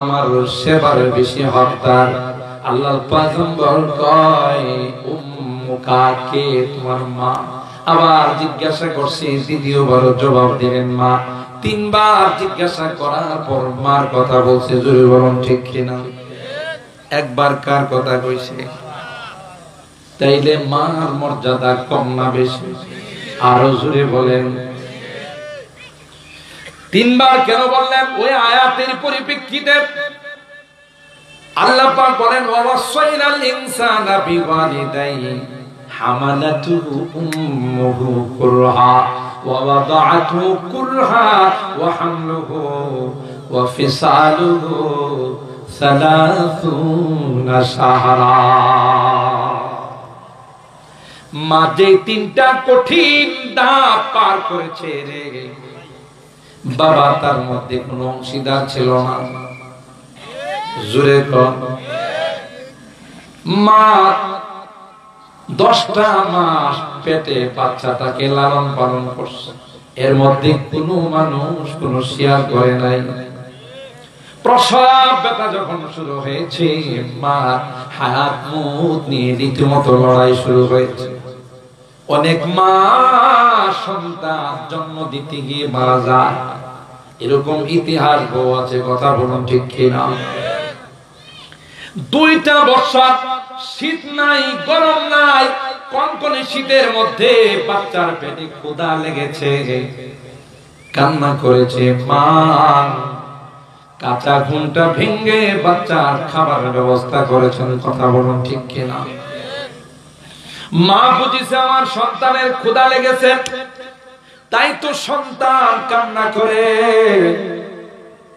আমার সেবার বেশি হকদার। আল্লাহর পয়গম্বর কয় উম্মুকা, কে তোমার মা? আবার জিজ্ঞাসা করছে, দ্বিতীয়বার জবাব দিলেন মা। তিনবার জিজ্ঞাসা করার পর মার কথা বলছে। জোরে বলুন ঠিক কিনা? একবার কার কথা কইছে? তাইলে মার মর্যাদা কম না বেশি? আরো জোরে বলেন। তিনবার কেন বললেন? ওই আয়াতের পরিপ্রেক্ষিতে আল্লাহ পাক বলেন, ওয়াসাইনাল ইনসানা বিওয়ালিদাইহি হামালাতুহু উম্মুহু কুরহা ওয়া ওয়াদাআতুহু কুরহা ওয়া হামলুহু ওয়া ফিসালুহু 30 শাহরা। মা যে তিনটা কঠিন ধাপ পার করেছে রে বাবা, তার মধ্যে কোনো অংশীদার ছিল না। জোরে কর। মা 10টা মাস পেটে বাচ্চাটাকে লালন পালন করছে। এর মধ্যে কোনো মানুষ কোনো শেয়ার করে নাই। প্রসব ব্যথা যখন শুরু হয়েছে, মা হায়াত মউত নিয়ে রীতিমতো লড়াই শুরু হয়েছে। অনেক মা সন্তান জন্ম দিতে গিয়ে মারা যায়, এরকম ইতিহাস বউ আছে। কথা বলুন ঠিক কিনা? 2টা বর্ষা, শীত নাই গরম নাই, কনকনে শীতের মধ্যে বাচ্চার পেটে ক্ষুধা লেগেছে, কান্না করেছে মা। কাঁচা ঘুমটা ভেঙে বাচ্চার খাবারের ব্যবস্থা করেছেন। কথা বলুন ঠিক কিনা? মা বুঝিছে আমার সন্তানের ক্ষুধা লেগেছে, তাই তো সন্তান কান্না করে।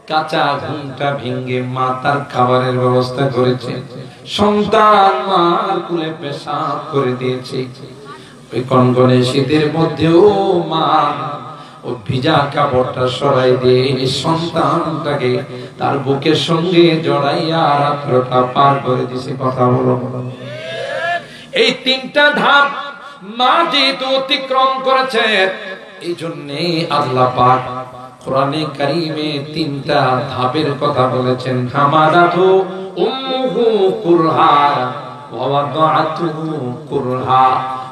কাঁচা ঘুমটা ভেঙে মা তার খাবারের ব্যবস্থা করেছে। সন্তান মার কোলে পেশাব করে দিয়েছে। ওই কনকনে শীতের মধ্যেও মা ও ভিজা কাপড়টা সরাই দিয়ে সন্তানটাকে তার বুকের সঙ্গে জড়াইয়া রাত্রটা পার করে দিয়েছে। কথা বলো। এই 3টা ধাপ মা যেহেতু অতিক্রম করেছে, এই জন্যে আল্লাহ পাক কোরআনে কারীমে 3টা ধাপের কথা বলেছেন। হামালাতু উম্মুহু কুরহা ওয়া ওয়াদাআতুহু কুরহা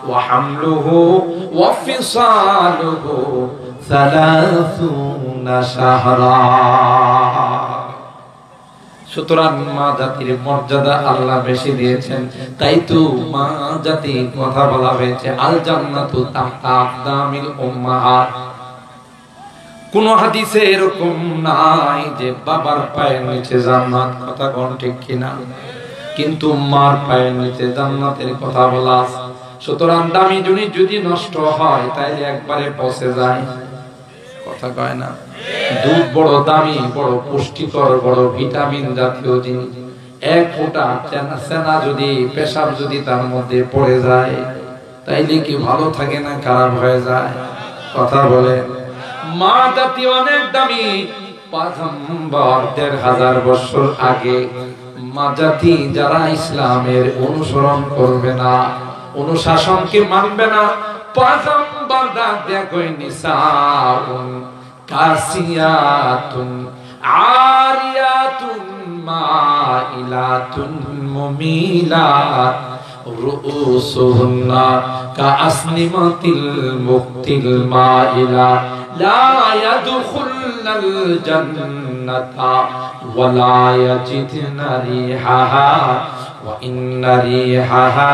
ওয়া হামলুহু ওয়া ফিসালুহু 30 শাহরা। সুতরাং মা জাতির মর্যাদা আল্লাহ বেশি দিয়েছেন, তাই তো মা জাতি কথা বলা হয়েছে আল জান্নাতু তাহতা আকদামিল উম্মাহাত। কোন হাদিসে এরকম নাই যে বাবার পায়ের নিচে জান্নাত। কথা কোন ঠিক কিনা? কিন্তু মার পায়ের নিচে জান্নাতের কথা বলা আছে। সুতরাং দামি জিনিস যদি নষ্ট হয় তাইলে একবারে পচে যায়। কথা কয় না? দুধ বড় দামি, বড় পুষ্টিকর, বড় ভিটামিন জাতীয় জিনিস। এক ফোঁটা চেনা যদি পেশাব যদি তার মধ্যে পড়ে যায় তাইলে কি ভালো থাকে না খারাপ হয়ে যায়? কথা বলে। মা জাতি অনেক দামি। পয়গম্বর 1500 বছর আগে মা জাতি যারা ইসলামের অনুসরণ করবে না, অনুশাসনকে মানবে না, পয়গম্বর ডাক দেয়া কই নিসাউন কাসিয়াতুন আরিয়াতুন মাইলাতুন মুমিলাত রুউসুহুন্না কাআসনিমাতিল মুক্তিল মাইলা লা ইয়াদখুলনাল জান্নাতা ওয়া লা ইয়াজিদনা রিহাহা ওয়া ইন্না রিহাহা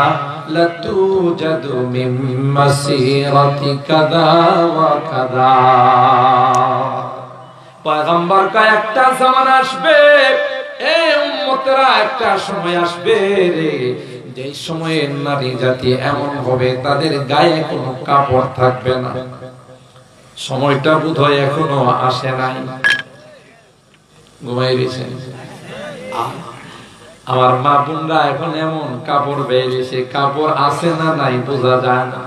লাতুজাদু মিন মাসিরাতি কাযা ওয়া কাযা। পয়গম্বর কা একটা জামান আসবে, এই উম্মতরা একটা সময় আসবে রে, যে সময়ে নারী জাতি এমন হবে তাদের গায়ে কোনো কাপড় থাকবে না। সময়টা বোধহয় এখনো আসে নাই। ঘুমাই গেছেন আমার মা বোনরা, এখন এমন কাপড় বেরিয়েছে, কাপড় আছে না নাই বোঝা যায় না।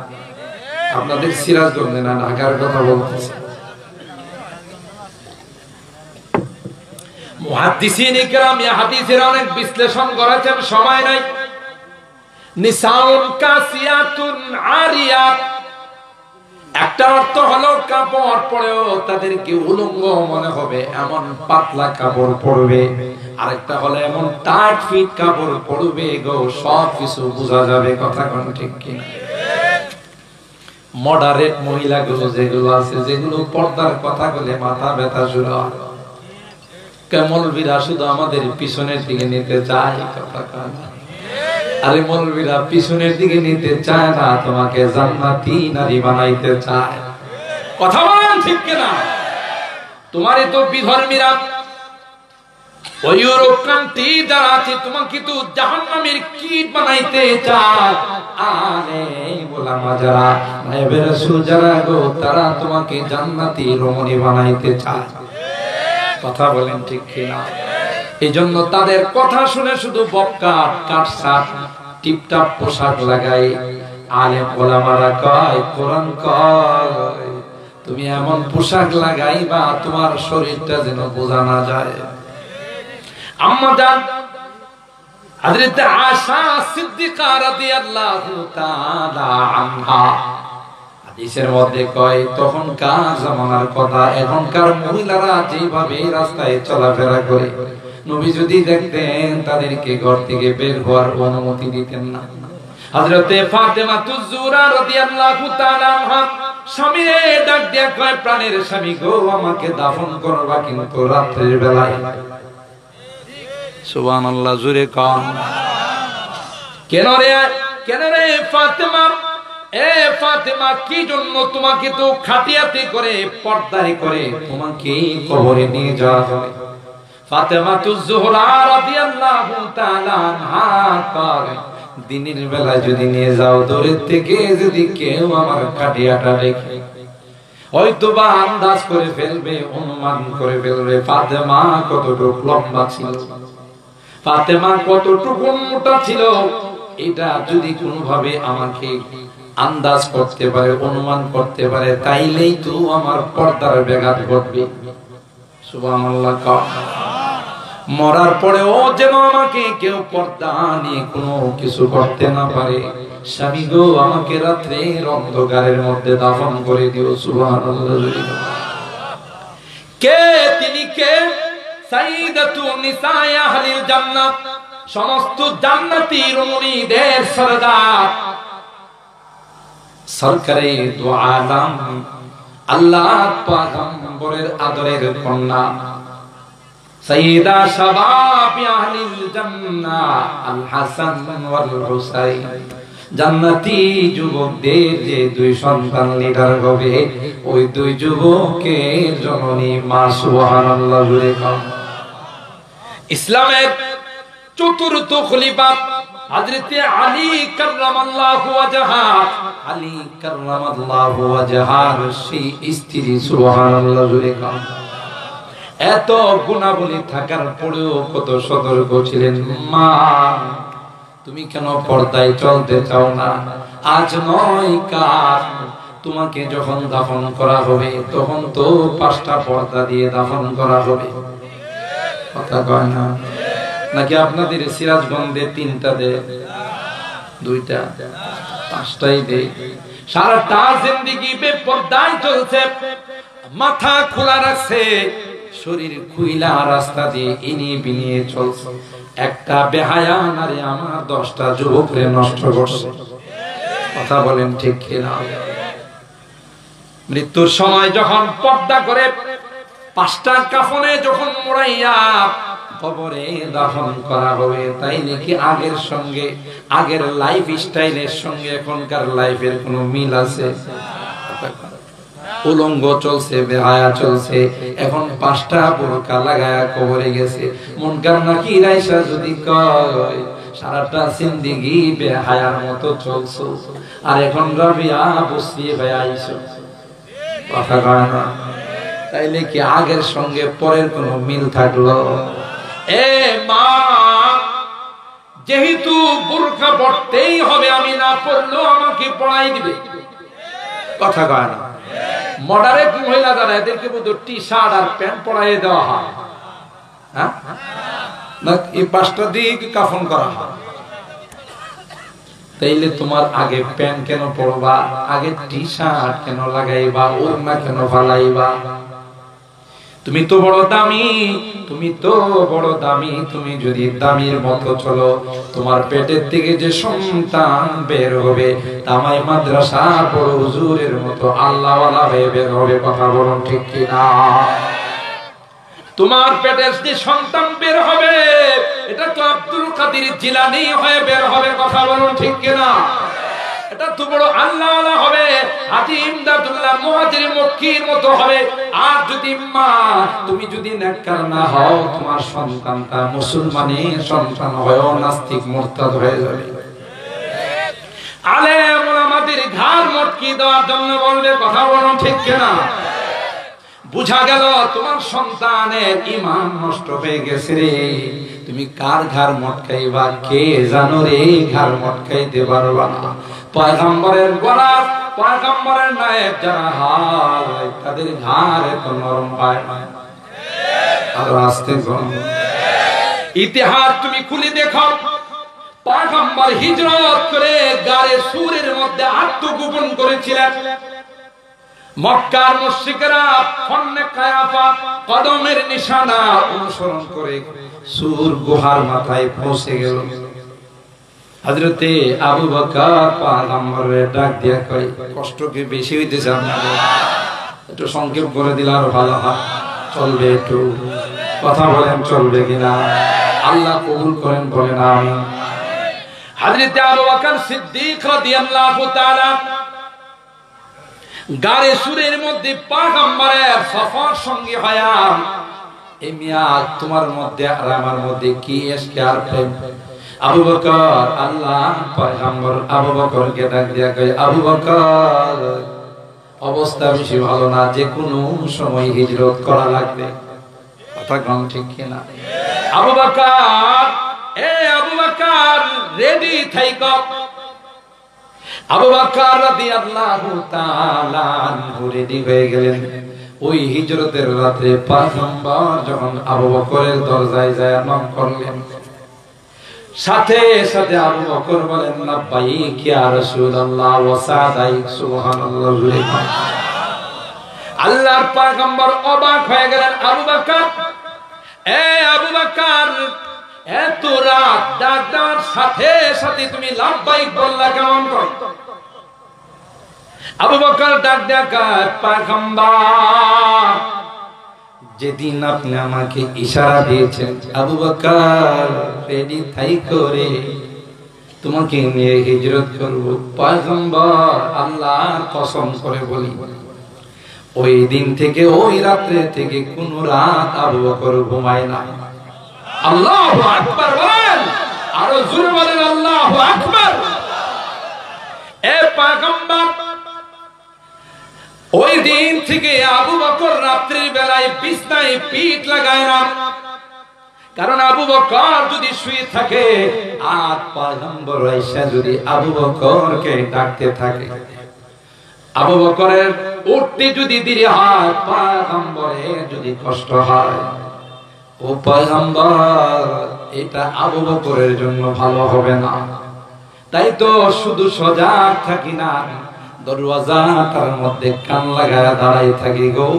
আপনাদের সিরাজগঞ্জ না ঢাকার কথা বলতেছে। মুহাদ্দিসিন ইকরাম এই হাদিসের অনেক বিশ্লেষণ করেছেন, সময় নাই। নিসাউন কাসিয়াতুন আরিয়াত, একটা অর্থ হলো কাপড় পরেও তাদেরকে উলঙ্গ মনে হবে, এমন পাতলা কাপড় পরবে। আরেকটা হলো এমন টাইট ফিট কাপড় পরবে গো, সব কিছু বোঝা যাবে। কথা কোন ঠিক কিনা? মডারেট মহিলাগুলো যেগুলো আছে, যেগুলো পর্দার কথা বলে মাথা ব্যথা শুরু হয়, মৌলবীরা শুধু আমাদের পিছনের দিকে নিতে চায়। কথা কয় না? আরে মৌলবীরা পিছনের দিকে নিতে চায় না, তোমাকে জান্নাতি নারী বানাইতে চায়। কথা বলেন ঠিক কিনা? তোমারই তো বিধর্মীরা, ওই ইউরোক্রান্তি যারা আছে, তোমাকে তো জাহান্নামের কীট বানাইতে চায়। আরে ওলামা যারা, নায়েবে রাসূল যারা গো, তারা তোমাকে জান্নাতি রমণী বানাইতে চায়। কথা বলেন ঠিক কিনা? এই জন্য তাদের কথা শুনে শুধু বক্কাট কাটসাট টিপটাপ পোশাক লাগাই আলেম ওলামারা কয়, কোরআন কয় তুমি এমন পোশাক লাগাইবা তোমার শরীরটা যেন বোঝা না যায়। আম্মা জান হযরত আয়েশা সিদ্দিকা রাদিয়াল্লাহু তাআলা আনহা হাদিসের মধ্যে কয়, তখনকার জামানার কথা, এখনকার মহিলারা যেভাবে রাস্তায় চলাফেরা করে, নবী যদি দেখতেন তাদেরকে ঘর থেকে বের হওয়ার অনুমতি দিতেন না। হযরতে ফাতেমা তুজ-জোহরা রাদিয়াল্লাহু তাআলা আনহা স্বামীরে ডাক দিয়া কয়, প্রাণের স্বামী গো, আমাকে দাফন করবা কিন্তু রাতের বেলায়। সুবহানাল্লাহ, জোরে কন। কেন রে ফাতেমা, এ ফাতেমা, কি জন্য তোমাকে তো খাটিয়াতে করে পর্দায় করে তোমাকে কবরে নিয়ে যাওয়া হবে। ফাতেমা তুজ-জোহরা রাদিয়াল্লাহু তাআলা আনহা কয়, দিনের বেলা যদি নিয়ে যাও, দূরের থেকে যদি কেউ আমার খাটিয়াটা দেখে হয়তো বা আন্দাজ করে ফেলবে, অনুমান করে ফেলবে ফাতেমা কতটুকু লম্বা ছিল, ফাতেমা কতটুকু মোটা ছিল। এটা যদি কোনোভাবে আমাকে আন্দাজ করতে পারে, অনুমান করতে পারে, তাইলেই তো আমার পর্দার ব্যাঘাত ঘটবে। সুবহানাল্লাহ। মরার পরেও যেন আমাকে কেউ পর্দা নিয়ে কোনো কিছু করতে না পারে। স্বামী গো, আমাকে রাত্রের অন্ধকারের মধ্যে দাফন করে দিও। সুবহানাল্লাহ। কে তিনি? কে? সাইয়্যিদাতু নিসায়ে আহলিল জান্নাত, সমস্ত জান্নাতি রমণীদের সরদার, সরকারে দু আলম, আল্লাহ পয়গম্বরের আদরের কন্যা, সাইয়্যিদা শাবাবি আহলিল জান্নাহ আল হাসান ওয়াল হুসাইন। জান্নাতি যুবকদের যে দুই সন্তান লিডার হবে, ওই দুই যুবকের জননী মা। সুবহানাল্লাহ। ইসলামের চতুর্থ খলিফা হযরতে আলী কাররামাল্লাহু ওয়াজহা, আলী কাররামাল্লাহু ওয়াজহার সেই স্ত্রী। সুবহানাল্লাহ। এত গুণাবলী থাকার পরেও কত সতর্ক ছিলেন। মা, তুমি কেন পর্দায় চলতে চাও না? আজ নয় কাল তোমাকে যখন দাফন করা হবে, তখন তো 5টা পর্দা দিয়ে দাফন করা হবে। কথা কয় না? নাকি আপনাদের সিরাজগঞ্জে 3টা দে, 2টা, 5টাই দে? সারাটা জিন্দেগি বেপর্দায় চলছে, মাথা খোলা রাখছে, শরীর খুইলা রাস্তা দিয়ে ইনি বিনিয়ে চলছে। একটা বেহায়া নারী আমার 10টা যুবকরে নষ্ট করছে। কথা বলেন ঠিক কিনা? মৃত্যুর সময় যখন পর্দা করে 5টা কাফনে যখন মোড়াইয়া কবরে দাফন করা হবে, তাই নাকি আগের সঙ্গে, আগের লাইফ স্টাইলের সঙ্গে এখনকার লাইফের কোনো মিল আছে? উলঙ্গ চলছে, বেহায়া চলছে, এখন 5টা বোরকা লাগায়া কবরে গেছে। মুনকার নাকির আয়েশা যদি কয়, সারাটা জিন্দেগি বেহায়ার মতো চলছো, আর এখন রাবিয়া বসিয়ে বেয়া আইছো। কথা কয় না? তাইলে কি আগের সঙ্গে পরের কোনো মিল থাকলো? এ মা, যেহেতু বোরকা পড়তেই হবে, আমি না পড়লেও আমাকে পড়াই দিবে। কথা কয় না? মডারেট মহিলা যারা, এদেরকে বোধ টি-শার্ট আর প্যান্ট পরাইয়ে দেওয়া হয়, হ্যাঁ, না এই 5টা দিয়ে কাফন করা হয়। তাইলে তোমার আগে প্যান্ট কেন পরবা, আগে টি শার্ট কেন লাগাইবা, ওড়না কেন ফালাইবা? তুমি তো বড় দামি, তুমি তো বড় দামি। তুমি যদি দামির মতো চলো, তোমার পেটের থেকে যে সন্তান বের হবে তামাই মাদ্রাসা বড় হুজুরের মতো আল্লাহওয়ালা হয়ে বের হবে। কথা বলুন ঠিক কিনা? তোমার পেটের যে সন্তান বের হবে এটা তো আব্দুল কাদের জিলানী হয়ে বের হবে। কথা বলুন ঠিক কিনা? এটা তো বড় আল্লাহওয়ালা হবে, হাজী ইমদাদুল্লাহ মুহাজির মক্কির মতো হবে। আর যদি মা তুমি যদি নেককার না হও, তোমার সন্তানটা মুসলমানের সন্তান হয়েও নাস্তিক মুরতাদ হয়ে যাবে। আলেম ওলামাদের ঘাড় মটকি দেওয়ার জন্য বলবে। কথা বলুন ঠিক কিনা? বুঝা গেল তোমার সন্তানের ঈমান নষ্ট হয়ে গেছে রে। তুমি কার ঘাড় মটকাইবা কে জানো রে? ঘাড় মটকাইতে পারবা না। পয়গম্বরের গোলাম, পয়গম্বরের নায়েব যারা হয় তাদের ঘাড় এত নরম হয় না। আর আস্তে গরম। ইতিহাস তুমি খুলে দেখো, পয়গম্বর হিজরত করে গারে সুরের মধ্যে আত্মগোপন করেছিলেন। মক্কার মুশরিকরা ফন্নে কায়াফা কদমের নিশানা অনুসরণ করে সুর গুহার মাথায় পৌঁছে গেল। হযরতে আবু বকর পয়গম্বরের ডাক দিয়া কয়, কষ্ট কি বেশি হইতেছে আপনাদের? একটু সংক্ষেপ করে দিলে আরো ভালো হয়। চলবে? একটু কথা বলেন, চলবে কিনা? আল্লাহ কবুল করেন, বলেন আমিন। হযরতে আবু বকর সিদ্দিক রাদিয়াল্লাহু তাআলা গারে সুরের মধ্যে পয়গম্বরের সফর সঙ্গী হয়া, এই মিয়া তোমার মধ্যে আর আমার মধ্যে কি এসকে আর প্রেম? আবু বকর, আল্লাহ পয়গম্বর আবু বকরকে ডাক দিয়া কয়, আবু বকর অবস্থা বেশি ভালো না, যে কোনো সময় হিজরত করা লাগবে। কথা কম ঠিক কিনা? আবু বকর, এ আবু বকর রেডি থাইকো। আবু বকর রাদিয়াল্লাহু তাআলা আনহু রেডি হয়ে গেলেন। ওই হিজরতের রাতে পয়গম্বর যখন আবু বকরের দরজায় যায় নক করলেন, সাথে সাথে আবু বকর বলেন, লাব্বাইক ইয়া রাসূলুল্লাহ ওয়া সাদাইক। সুবহানাল্লাহ। আল্লাহর পয়গম্বর অবাক হয়ে গেলেন। আবু বকর, এ আবু বকর, এত রাত ডাক দেওয়ার সাথে সাথে তুমি লাব্বাইক বললা কেমন করে? আবু বকর ডাক দেয়া কয়, পয়গম্বর যেদিন আপনি আমাকে ইশারা দিয়েছেন, আবু বকর রেডি থাই করে তোমাকে নিয়ে হিজরত করব, পয়গম্বর আল্লাহর কসম করে বলি, ওই দিন থেকে ওই রাত্রে থেকে কোন রাত আবু বকর ঘুমায় না। আল্লাহু আকবার বলেন, আরো জোরে বলেন আল্লাহু আকবার। এ পয়গম্বর, ওই দিন থেকে আবু বকর রাত্রির বেলায় বিছনায় পিঠ লাগায় না। কারণ আবু বকর যদি শুয়ে থাকে আর পয়গম্বর আয়েশা যদি আবু বকরকে ডাকতে থাকে, আবু বকরের উঠতে যদি দেরি হয়, পয়গম্বরের যদি কষ্ট হয়, ও পয়গম্বর এটা আবু বকরের জন্য ভালো হবে না। তাই তো শুধু সজাগ থাকি না, দরওয়াজাটার মধ্যে কান লাগায় দাঁড়াই থাকি গো,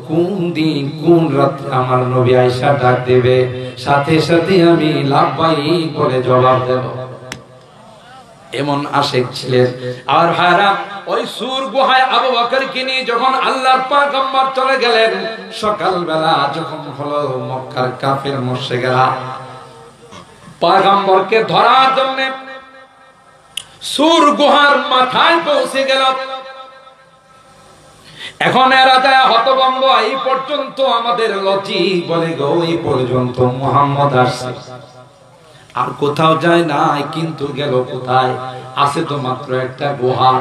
কোন দিন কোন রাতে আমার নবী আয়েশা ডাক দেবে, সাথে সাথে আমি লাব্বাইক বলে জবাব দেব। এমন আশিক ছিলেন। আর ভাইরা, ওই সুর গুহায় আবু বকরকে নিয়ে যখন আল্লাহর পয়গম্বর চলে গেলেন, সকালবেলা যখন হলো, মক্কার কাফের মুশরিকরা পয়গম্বরকে ধরার জন্য সুর গুহার মাথায় পৌঁছে গেল। এখন এরা যায় হতভম্ব, এই পর্যন্ত আমাদের লজিক বলে গো, এই পর্যন্ত মুহাম্মদ আসছে, আর কোথাও যায় না, কিন্তু গেল কোথায়? আছে তো মাত্র একটা গুহা,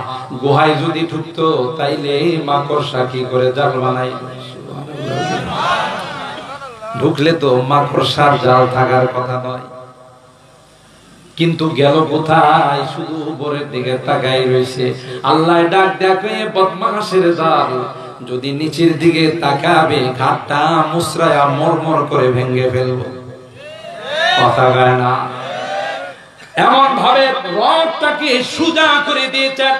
গুহায় যদি ঢুকতো তাইলে মাকড়সা কি করে জাল বানাই, ঢুকলে তো মাকড়সার জাল থাকার কথা নয়, কিন্তু গেল কোথায়? শুধু উপরের দিকে তাকাই রয়েছে। আল্লাহ ডাক দেখে, বদমাশের জাল যদি নিচের দিকে তাকাবে, ঘাটটা মুসরায়া মরমর করে ভেঙে ফেলবো। কথা গায় না। এমন ভাবে রবটাকে সুজা করে দিয়েছেন,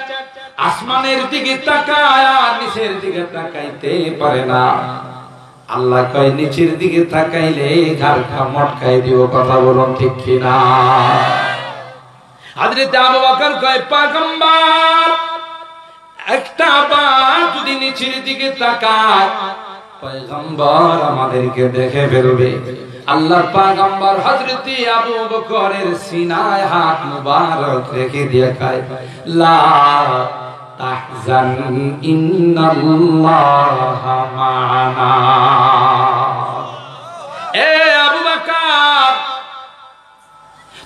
আসমানের দিকে তাকায় আর নিচের দিকে তাকাইতে পারে না। আল্লাহ কয় নিচের দিকে তাকাইলে ঘাড়টা মটকাই দিব। কথা বলুন ঠিক কিনা? হযরত আবু বকর কয় পয়গম্বর একটা বার যদি নিচের দিকে তাকায় পয়গম্বর আমাদেরকে দেখে ফেলবে। আল্লাহর পয়গম্বর হযরত আবু বকরের সিনায় হাত মুবারক রেখে দিয়ে কয় লা তাহজান ইন্নাল্লাহা মা'ানা। এ আবু বকর,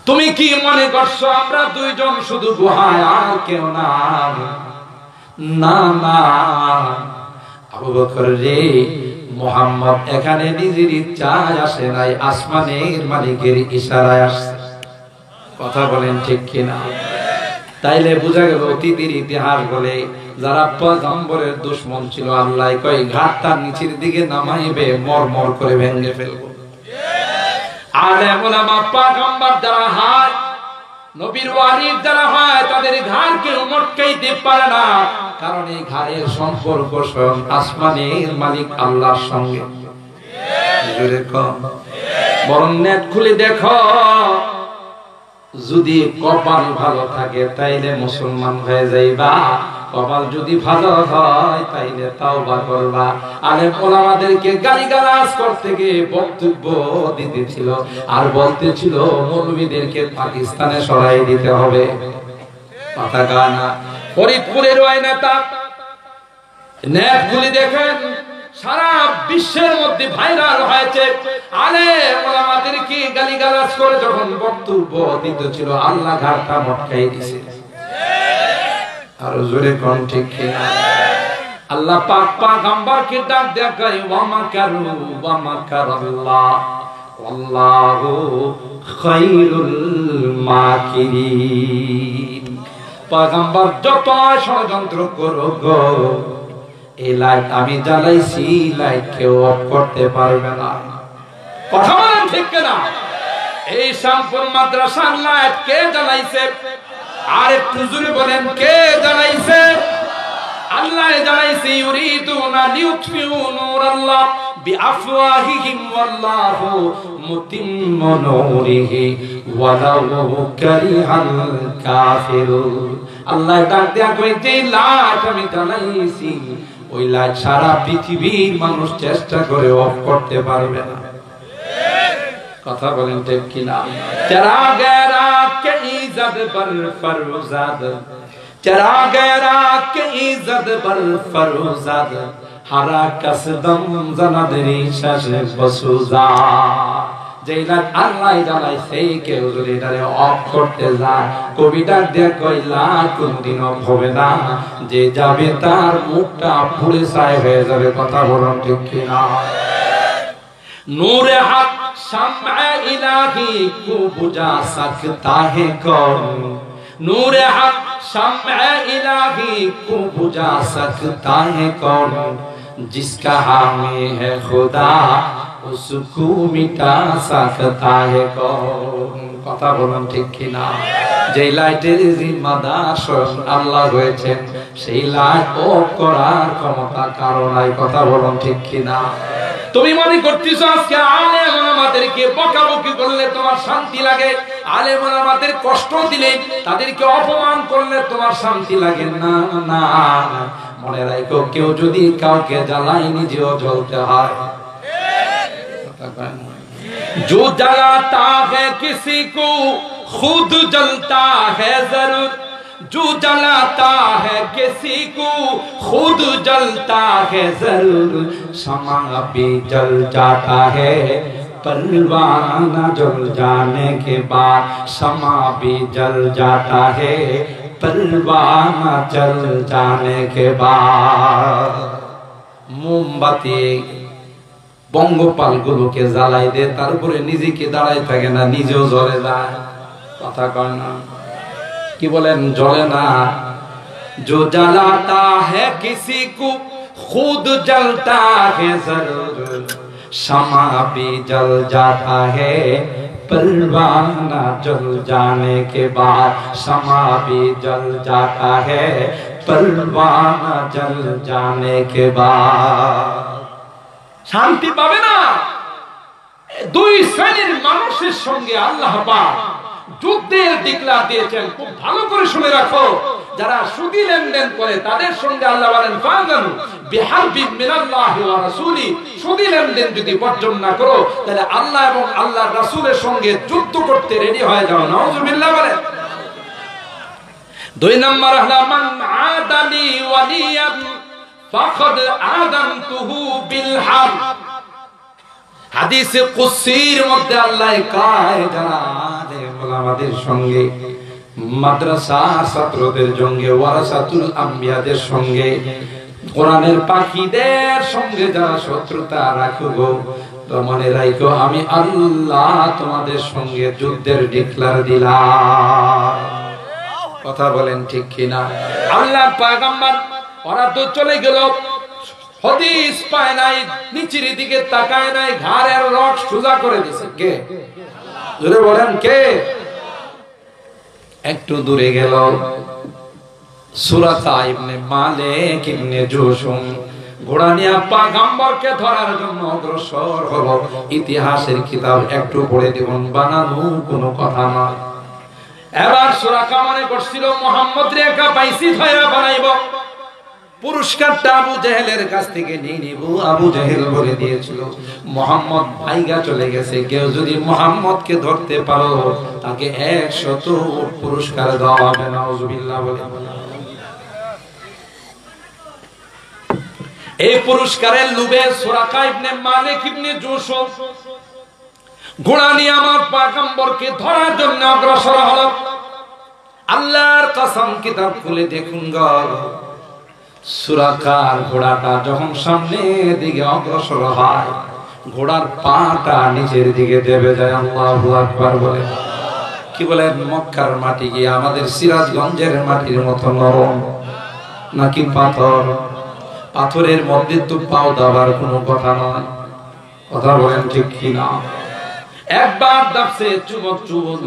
তুমি কি মনে করছো আমরা দুইজন শুধু গুহায় আর কেউ না? না না আবু বকর রে, মুহাম্মদ এখানে নিজের ইচ্ছায় আসে নাই, আসমানের মালিকের ইশারায় আসছে। কথা বলেন ঠিক কিনা? তাইলে বোঝা গেল অতীতের ইতিহাস বলে যারা পয়গম্বরের দুশমন ছিল, আল্লাহ কয় ঘাটটা নিচের দিকে নামাইবে, মরমর করে ভেঙে ফেলবো। আলেম ওলামা পয়গম্বর যারা হয়, নবীর ওয়ালি যারা হয়, তাদের ঘাড় কেউ মটকাইতে পারে না, কারণ এই ঘাড়ের সম্পর্ক স্বয়ং আসমানের মালিক আল্লাহর সঙ্গে। বরং নেট খুলে দেখো, যদি কপাল ভালো থাকে তাইলে মুসলমান হয়ে যাইবা, কপাল যদি ভালো হয় তাইলে তাওবা করবা। আলেম ওলামাদেরকে গালিগালাজ করতে গিয়ে বক্তব্য দিতেছিল আর বলতেছিল মৌলবীদেরকে পাকিস্তানে সরাই দিতে হবে। কথা গানা ফরিদপুরের ওই নেতা নেট খুলে দেখেন, সারা বিশ্বের মধ্যে ভাইরাল হয়েছে। আলেম ওলামাদেরকে গালিগালাজ করে যখন বক্তব্য দিতেছিল, আল্লাহ ঘাড়টা মটকাই দিয়েছে। আর জোরে কোন ঠিক কিনা? আল্লাহ পাক পয়গম্বরকে ডাক দেয়া কয় ওয়া মাকারু ওয়া মাকারাল্লাহ আল্লাহু খায়রুল মাকিরিন। পয়গম্বর যত ষড়যন্ত্র করো গো, এই লাইট আমি জ্বালাইছি, লাইট কেউ অফ করতে পারবে না। কথা বলেন ঠিক কিনা? এই শামপুর মাদ্রাসার লাইট কে জ্বালাইছে? আর একটু জোরে বলেন কে জ্বালাইছে? আল্লাহ জ্বালাইছে। ইউরিদুনা লিউতফিউ নূরাল্লাহ বিআফওয়াহিহিম ওয়াল্লাহু মুতিম্মু নূরিহি ওয়ালাউ কারিহাল কাফিরুন। আল্লাহ ডাক দেয়া কইতে লাইট আমি জ্বালাইছি, ওই লাইট সারা পৃথিবীর মানুষ চেষ্টা করে অফ করতে পারবে না। কথা বলেন ঠিক কিনা? তেরা গেরা কে ইজ্জত বর ফরজাদ, তেরা গেরা কে ইজ্জত বর ফরজাদ, হারা কসদম জানাদরি শাশ বসুজা। যেই লাইট আল্লাহ জ্বালাইছে কেউ যদি এটারে অফ করতে যায়, কবিতা দিয়ে কইলা কোনদিন অফ হবে না, যে যাবে তার মুখটা পুড়ে ছাই হয়ে যাবে। কথা বলেন ঠিক কিনা? নূরে হক শামআ ইলাহি কো বুঝা सकता है कौन, नूरे हक शम्अ इलाही को बुझा सकता है कौन, जिसका हामी है खुदा उसको मिटा सकता है कौन। কথা বলুন ঠিক কিনা? যে লাইটের জিম্মাদার স্বয়ং আল্লাহ রয়েছেন, সেই লাইট অফ করার ক্ষমতা কারো নাই। কথা বলুন ঠিক কিনা? তুমি মনে করতেছো আজকে আলেম ওলামাদেরকে বকাবকি করলে তোমার শান্তি লাগে, আলেম ওলামাদের কষ্ট দিলে, তাদেরকে অপমান করলে তোমার শান্তি লাগে? না না, মনে রাখো কেউ যদি কাউকে জ্বালায় নিজেও জ্বলতে হয়। जो जलाता है किसी को खुद जलता है जरूर, जो जलाता है किसी को खुद जलता है जरूर, शमा भी जल जाता है परवाना जल जाने के बाद, शमा भी जल जाता है परवाना जल जाने के बाद। मोमबाती বঙ্গপাল গুলোকে জ্বালাই দে, তারপরে নিজেকে দাঁড়াই থাকে না, নিজেও জ্বলে যায়। কথা কয় না? কি বলেন? জ্বলে না। जो जलाता है किसी को खुद जलता है जरूर, शमा भी जल जाता है परवाना जल जाने के बाद शमा भी जल जाता है परवाना जल जाने के बाद। শান্তি পাবে না। দুই শ্রেণীর মানুষের সঙ্গে আল্লাহ পাক যুদ্ধের ডিক্লার দিয়েছেন, খুব ভালো করে শুনে রাখো। যারা সুদী লেনদেন করে তাদের সঙ্গে আল্লাহ বলেন ফাযানু বিহারবিন মিনাল্লাহি ওয়া রাসূলি, সুদী লেনদেন যদি বর্জন না করো তাহলে আল্লাহ এবং আল্লাহর রাসূলের সঙ্গে যুদ্ধ করতে রেডি হয়ে যাও। নাউযুবিল্লাহ বলেন। দুই নম্বর হলো মান আদালি ওয়ালিয়ান ফাকাদ আযানতুহু বিল হারব। হাদিসে কুদসির মধ্যে আল্লাহ কয় যারা আমাদের সঙ্গে মাদ্রাসা ছাত্রদের সঙ্গে ওয়ারাসাতুল আম্বিয়াদের সঙ্গে কোরআনের পাখিদের সঙ্গে যারা শত্রুতা রাখবো তো মনে রাখো আমি আল্লাহ তোমাদের সঙ্গে যুদ্ধের ডিক্লার দিলাম। কথা বলেন ঠিক কিনা? আল্লাহর পয়গম্বর ওরা তো চলে গেল, হাদিস পায় নাই, নিচের দিকে তাকায় নাই, ঘাড়ের রক সোজা করে দিয়েছে কে? জোরে বলেন কে? একটু দূরে গেল সুরাকা ইবনে মালিক ইবনে জুশুম ঘোড়া নিয়ে পয়গম্বরকে ধরার জন্য অগ্রসর হলো। ইতিহাসের কিতাব একটু পড়ে দেখুন, বানানো কোনো কথা না। এবার সুরাকা মনে করছিল মুহাম্মদ রে একা পাইছি ধয়া বানাইব, পুরস্কারটা আবু জেহেলের কাছ থেকে নিয়ে নিব। আবু জেহেল বলে দিয়েছিল মুহাম্মদ ভাইগা চলে গেছে, কেউ যদি মুহাম্মদকে ধরতে পারো তাকে 100 পুরস্কার দেওয়া হবে। নাউযুবিল্লাহ বলে। এই পুরস্কারের লোভে সুরাকা ইবনে মালিক ইবনে জুশুম ঘোড়া নিয়ে আমার পয়গম্বরকে ধরার জন্য অগ্রসর হলো। আল্লাহর কসম কিতাব খুলে দেখুন গো, সুরাকার ঘোড়াটা যখন সামনের দিকে অগ্রসর হয় ঘোড়ার পাটা নিচের দিকে দেবে যায়। আল্লাহু আকবার বলে। কি বলেন? মক্কার মাটি কি আমাদের সিরাজগঞ্জের মাটির মতো নরম নাকি পাথর? পাথরের মধ্যে তো পাও দাবার কোনো কথা নয়। কথা বলেন ঠিক কিনা? একবার দাবছে চুবক চুবক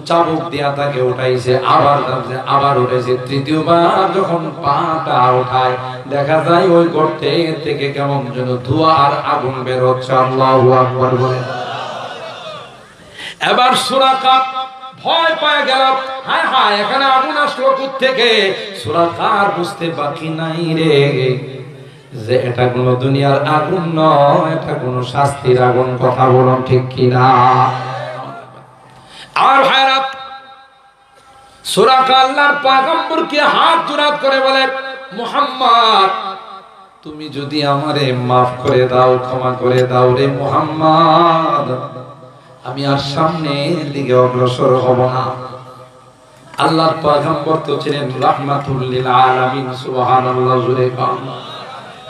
চাবুক দিয়া তাকে উঠাইছে, আবার দাবছে আবার উঠেছে, তৃতীয়বার যখন পাটা উঠায় দেখা যায় ওই গর্তে থেকে কেমন যেন ধোঁয়া আর আগুন বের হচ্ছে। আল্লাহু আকবার বলে। এবার সুরাকা ভয় পেয়ে গেল, হায় হায় এখানে আগুন আসলো কোত্থেকে? সুরাকার বুঝতে বাকি নাই রে যে এটা কোন দুনিয়ার আগুন নয়, এটা কোন শাস্তির আগুন। কথা বলুন ঠিক কিনা? আর হায়রাত সুরাকা আল্লাহর পয়গম্বরকে হাত জোড়া করে বলে, মুহাম্মদ তুমি যদি আমারে মাফ করে দাও, ক্ষমা করে দাও রে মুহাম্মদ, আমি আর সামনের দিকে অগ্রসর হব না। আল্লাহর পয়গম্বর তো ছিলেন রাহমাতুল লিল আলামিন। সুবহানাল্লাহ। জোরে কান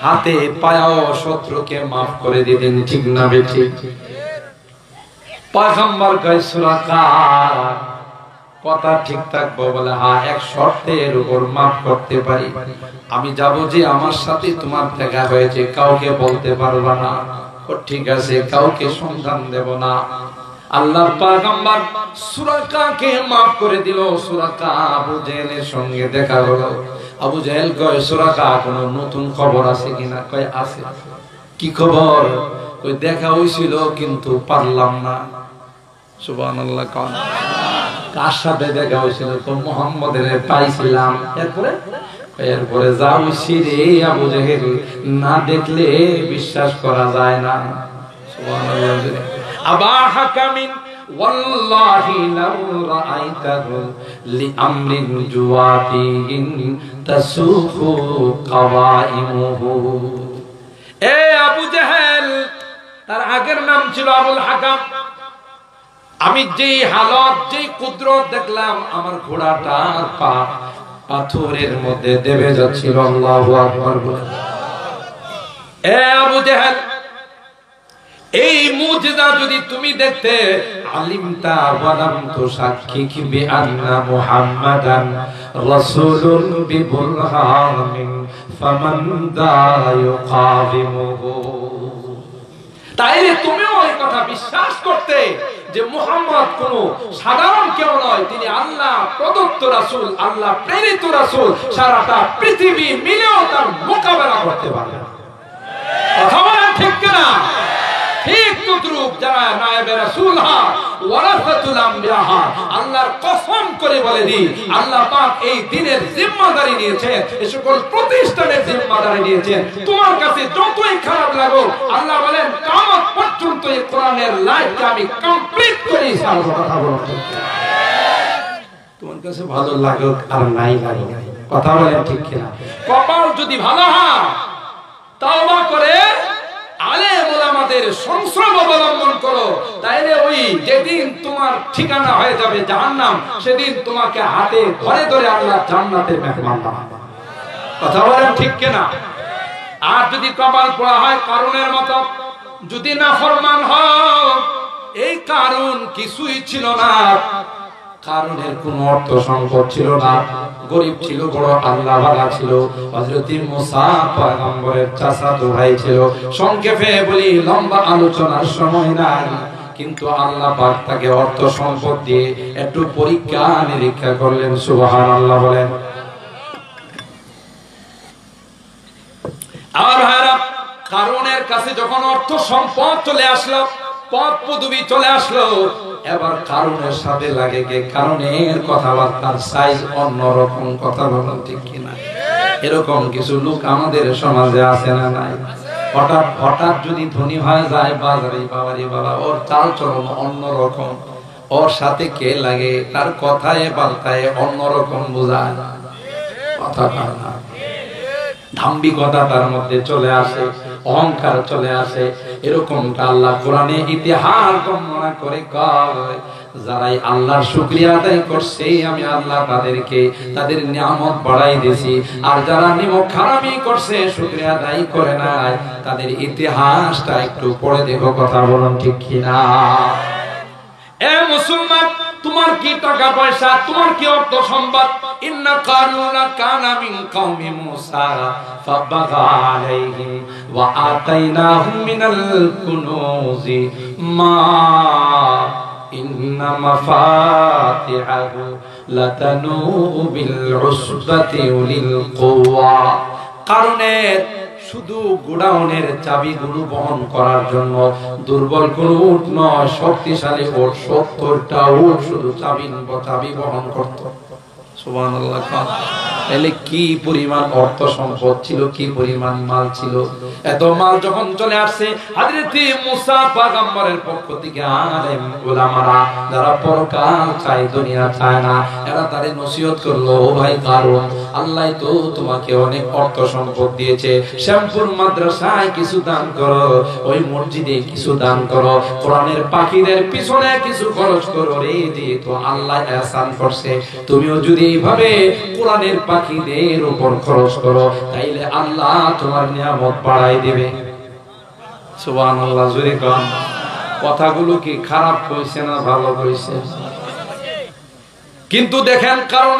হাতে পায়াও শত্রুকে মাফ করে দিতেন, ঠিক না বেঠিক? পয়গম্বর কয় সুরাকা কথা ঠিক থাকবো বলে, হ্যাঁ এক শর্তের উপর মাফ করতে পারি। আমি যাব যে আমার সাথে তোমার দেখা হয়েছে কাউকে বলতে পারবা না। ঠিক আছে, কাউকে সন্ধান দেব না। আল্লাহর পয়গম্বর সুরাকাকে maaf করে দিল। সুরাকা আবু জেহেলের সঙ্গে দেখা হলো। আবু জেহেল কয়, সুরাকা কোনো নতুন খবর আছে কিনা? কয় আছে। কি খবর? কই দেখা হইছিল কিন্তু পারলাম না। সুবহানাল্লাহ। কোন কার সাথে দেখা হইছিল? তো মুহাম্মদের পাইছিলাম। এরপরে যা হইছি রে আবু জেহেল, না দেখলে বিশ্বাস করা যায় না। সুবহানাল্লাহ। আবা হাকামিন ওয়াল্লাহি লাউ রাআইতাহু লিআমরিন জুওয়াতিন তাসুফু কাওয়াইমুহু। এ আবু জেহেল, তার আগের নাম ছিল আবুল হাকাম। আমি যেই হালত, যেই কুদরত দেখলাম, আমার ঘোড়াটা পাথরের মধ্যে দেবে যাচ্ছিল। আল্লাহু আকবার বলে। এ আবু জেহেল, এই মুজিজা যদি তুমি দেখতে, আলিমতা ওয়ালাম তুশাক্কিকি বিআন্না মুহাম্মাদান রাসূলুন বিবুরহানিন ফামান দা ইউকাদিমুহু। তাইলে তুমিও এই কথা বিশ্বাস করতে যে মুহাম্মদ কোনো সাধারণ কেউ নয়, তিনি আল্লাহ প্রদত্ত রাসূল, আল্লাহ প্রেরিত রাসূল, সারাটা পৃথিবী মিলেও তার মোকাবেলা করতে পারবে না। কথা বলেন ঠিক কিনা? ঠিক তদ্রূপ যারা নায়েবে রাসূল হয়, ওয়ারাসাতুল আমবিয়া হয়, আল্লাহর কসম করে বলে দিই, আল্লাহ পাক এই দ্বীনের জিম্মাদারি নিয়েছেন, এই সকল প্রতিষ্ঠানের জিম্মাদারি নিয়েছেন। তোমার কাছে যতই খারাপ লাগুক, আল্লাহ বলেন কিয়ামত পর্যন্ত এই কোরআনের লাইফকে আমি কমপ্লিট করে ছাড়ব। কথা বলো, তোমার কাছে ভালো লাগুক আর নাই লাগুক, কথা বলেন ঠিক কিনা? কপাল যদি ভালো হয়, তাওবা করে আলেম ওলামাদের সংস্রব অবলম্বন করো, তাইলে ওই যেদিন তোমার ঠিকানা হয়ে যাবে জাহান্নাম, সেদিন তোমাকে হাতে ধরে ধরে আল্লাহ জান্নাতের মেহমান বানাবে। কথা বলেন ঠিক কিনা? আর যদি কপাল পোড়া হয় কারুনের মতো, যদি নাফরমান হয়, এই কারণ কিছুই ছিল না, কারণের কোনো অর্থ সম্পদ ছিল না, গরিব ছিল, বড় আল্লাহ ওয়ালা ছিল, হযরত মুসা পয়গম্বরের চাচাতো ভাই ছিল। সংক্ষেপে বলি, লম্বা আলোচনার সময় নাই, কিন্তু আল্লাহ পাক তাকে অর্থ সম্পদ দিয়ে একটু পরীক্ষা নিরীক্ষা করলেন। সুবহানাল্লাহ বলেন। আর ভাইরা, কারণের কাছে যখন অর্থ সম্পদ চলে আসলো, পদ পদবি চলে আসলো, এবার কারণের সাথে লাগে কে? কারণের কথাবার্তার সাইজ অন্যরকম। কথা বলেন ঠিক কিনা? এরকম কিছু লোক আমাদের সমাজে আছে না নাই? হঠাৎ হঠাৎ যদি ধনী হয়ে যায়, বাজারে বাবারি বাবা, ওর চাল চলন অন্যরকম, ওর সাথে কে লাগে তার কথায় পাল্টায় অন্যরকম বোঝায়। কথা না, দাম্ভিকতা তার মধ্যে চলে আসে, অহংকার চলে আসে। এরকমটা আল্লাহ কোরআনে ইতিহাস বর্ণনা করে কয়, যারাই আল্লাহর শুকরিয়া আদায় করছে, আমি আল্লাহ তাদেরকে তাদের নিয়ামত বাড়াই দিয়েছি। আর যারা নিমক হারামি করছে, শুকরিয়া আদায় করে নাই, তাদের ইতিহাসটা একটু পড়ে দেখো। কথা বলুন ঠিক কিনা? এ মুসলমান, তোমার কি টাকা পয়সা, তোমার কি অর্থ সম্পদ? ইন্না কারুনা কানা মিন কওমি মুসা ফাবাগা আলাইহিম ওয়া আতাইনাহুম মিনাল কুনুজি মা ইন্না মাফাতিহু লাতানু বিল উসবাতি উলিল কুওয়া। কারণের শুধু গোডাউনের চাবিগুলো বহন করার জন্য দুর্বল কোন উট নয়, শক্তিশালী উট, 70টা উট শুধু চাবি বহন করত। সুবহানাল্লাহ। তাহলে কি পরিমাণ অর্থ সম্পদ ছিল, কি পরিমাণ মাল ছিল। এত মাল যখন চলে আসছে, হযরত মুসা পয়গম্বরের পক্ষ থেকে আলেম উলামারা যারা পরকাল চায়, দুনিয়া চায় না, এরা তারে নসিহত করলো, ও ভাই কারণ আল্লাহ তো তোমাকে অনেক অর্থ সম্পদ দিয়েছে, শ্যামপুর মাদ্রাসায় কিছু দান করো, ওই মসজিদে কিছু দান করো, কোরআনের পাখিদের পিছনে কিছু খরচ করো রে, যেহেতু আল্লাহ ihsan করছে, তুমিও যদি এইভাবে কোরআনের পাখিদের উপর খরচ করো, তাইলে আল্লাহ তোমার নিয়ামত বাড়াই দিবে। সুবহানাল্লাহ। জোরে কোন। কথাগুলো কি খারাপ কইছে না ভালো কইছে? কিন্তু দেখেন, কারণ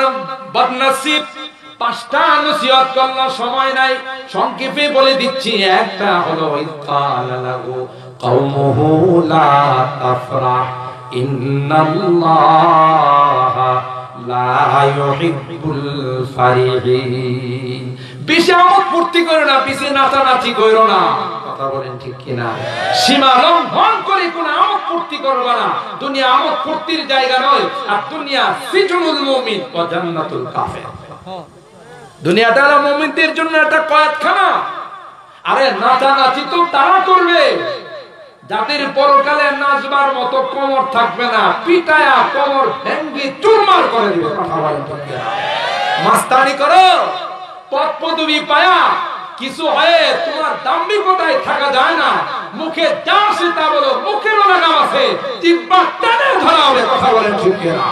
বদনসিব 5টা নসিহত করার সময় নাই, সংক্ষেপে বলে দিচ্ছি। একটা হলো ইকালা লাহু কওমুহু লা তাফরাহ ইন্নাল্লাহা লা ইউহিব্বুল ফারিহিন। বেশি আমোদ ফুর্তি করো না, বেশি নাচানাচি করো না। কথা বলেন ঠিক কিনা? সীমা লঙ্ঘন করে কোন আমোদ ফুর্তি করবা না। দুনিয়া আমোদ ফুর্তির জায়গা নয়, আর দুনিয়া সিজনুল মুমিন ওয়া জান্নাতুল কাফির। দুনিয়াটা মুমিনদের জন্য একটা কয়েদখানা। আরে নাচানাচি তো তারা করবে যাদের পরকালে নাচবার মতো কোমর থাকবে না, পিটায়া কোমর ভেঙ্গে চুরমার করে দিবে। মাস্তানি করো, পদ পদবি পায়া কিছু হয়ে তোমার দাম্ভিকতায় থাকা যায় না। মুখে যা আসে তা বলো, মুখেরও লাগাম আছে, জিহ্বা টেনে ধরা হবে। কথা বলেন ঠিক কিনা?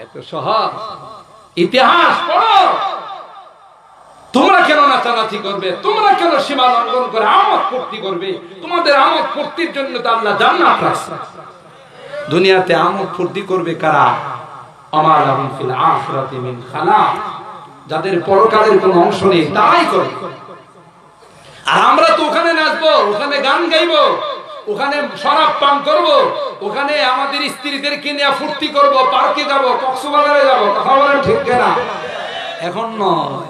এত সহজ। ইতিহাস পড়ো। তোমরা কেন নাচানাচি করবে? তোমরা কেন সীমা লঙ্ঘন করে আমোদ ফুর্তি করবে? তোমাদের আমোদ ফুর্তির জন্য তো আল্লাহ জান্নাত রাখছে। দুনিয়াতে আমোদ ফুর্তি করবে কারা? আমা লাহুম ফিল আখিরাতি মিন খালাক। যাদের পরকালের কোনো অংশ নেই তারাই করবে। আর আমরা তো ওখানে নাচবো, ওখানে গান গাইবো, ওখানে শরাব পান করব, ওখানে আমাদের স্ত্রীদেরকে নিয়ে ফুর্তি করব, পার্কে যাব, কক্সবাজারে যাব। কথা বলেন ঠিক কিনা? এখন নয়।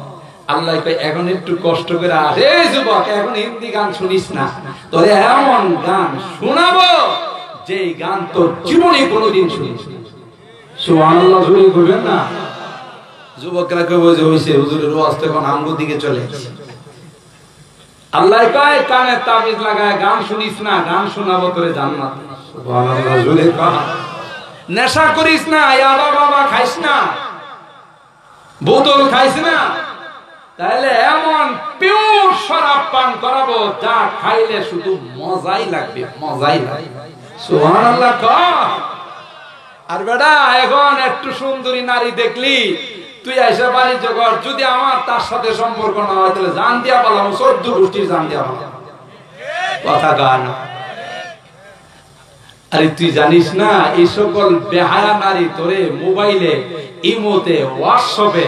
আল্লাহ কয় এখন একটু কষ্ট করে আসে যুবক, এখন হিন্দি গান শুনিস না, তোরে এমন গান শোনাবো যে গান তোর জীবনে কোনোদিন শুনিস না। সুবহানাল্লাহ জোরে কইবেন না? যুবকরা কইবো যে হইছে হুজুরের ওয়াজ তো এখন আমগো দিকে চলে আসে। আল্লাহ কয় কানে তাবিজ লাগায় গান শুনিস না, গান শোনাবো তোরে জান্নাতে। সুবহানাল্লাহ জোরে কয়। নেশা করিস না, ইয়াবা বাবা খাইস না, বোতল খাইস না, তাহলে এমন পিওর শরাব পান করাবো যা খাইলে শুধু মজাই লাগবে, মজাই লাগবে। সুবহানাল্লাহ কয়। আর বেটা এখন একটু সুন্দরী নারী দেখলি তুই এসে বাড়ি জগর, যদি আমার তার সাথে সম্পর্ক না হয় তাহলে জান দিয়া পালাম, 14 গোষ্ঠীর জান দিয়া পালাম। কথা গান। আরে তুই জানিস না এই সকল বেহায়া নারী তোরে মোবাইলে, ইমোতে, হোয়াটসঅ্যাপে,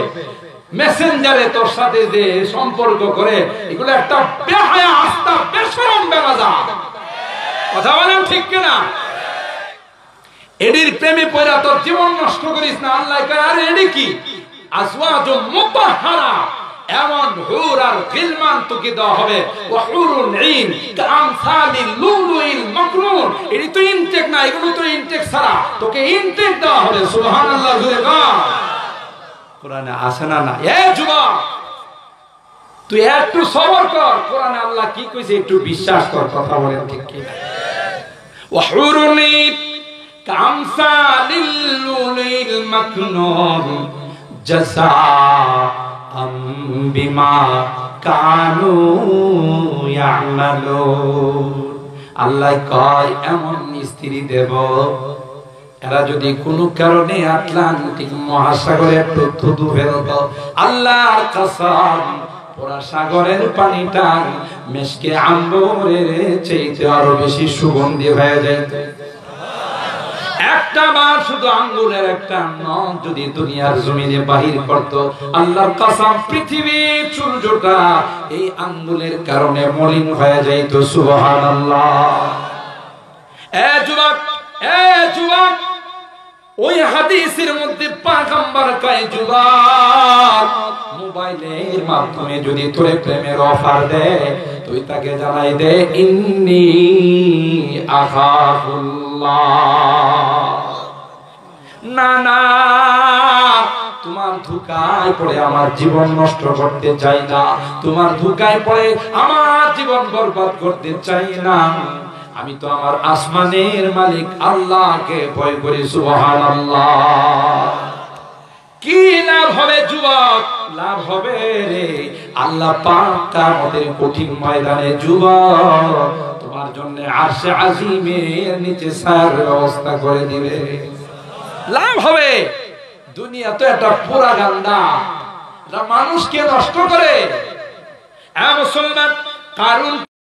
মেসেঞ্জারে তোর সাথে যে সম্পর্ক করে, এগুলো একটা বেহায়া আস্তা বেশরম বেরাজা। কথা বলেন ঠিক কিনা? এডির প্রেমে পড়া তোর জীবন নষ্ট করিস না। আল্লাহ কয় আরে এডি কি? আজওয়াজুম মুতাহহারা, এমন হুর আর গিলমান তোকে দেওয়া হবে, ওয়া হুরুন ঈন কামসালিল লুলুইল মাকনুন। এডি তো ইনটেক না, এগুলো তো ইনটেক ছাড়া তোকে ইনটেক দেওয়া হবে। সুবহানাল্লাহ জোরে কর। কোরআনে আছে না? না। এ যুবক তুই একটু সবর কর, কোরআনে আল্লাহ কি কইছে একটু বিশ্বাস কর। কথা বলেন ঠিক কি? ওয়া হুরুন ঈন কামসালিল লুলুইল মাকনুন জাযাআম বিমা কানু ইয়ামালুন। আল্লাহ কয় এমন স্ত্রী দেব, এরা যদি কোনো কারণে আটলান্টিক মহাসাগরে থুতু ফেলত, আল্লাহর কসম পুরা সাগরের পানিটা মেশকে আম্বরের চাইতে আরো বেশি সুগন্ধি হয়ে যেত। একটা বার শুধু আঙ্গুলের একটা নখ যদি দুনিয়ার জমিনে বাহির করত, আল্লাহর কসম পৃথিবীর সূর্যটা এই আঙ্গুলের কারণে মলিন হয়ে যাইত। সুবহানাল্লাহ। এ যুবক, এ যুবক, ওই হাদিসের মধ্যে পয়গম্বর কয় যুবক মোবাইলের মাধ্যমে যদি তোরে প্রেমের অফার দেয়, তুই তাকে জানাই দে ইন্নী আখাফুল্লাহ। না না, তোমার ধোঁকায় পড়ে আমার জীবন নষ্ট করতে চাই না, তোমার ধোঁকায় পড়ে আমার জীবন বরবাদ করতে চাই না। আমি তো আমার আসমানের মালিক আল্লাহকে ভয় করি। সুবহানাল্লাহ। কি লাভ হবে যুবক? লাভ হবে রে আল্লাহ পাক কিয়ামতের কঠিন ময়দানে যুবক তোমার জন্য আরশে আজিমের নিচে ছায়ার ব্যবস্থা করে দিবে। লাভ হবে। দুনিয়া তো একটা পুরা গান্ডা, যা মানুষকে নষ্ট করে। মুসলমান কারণ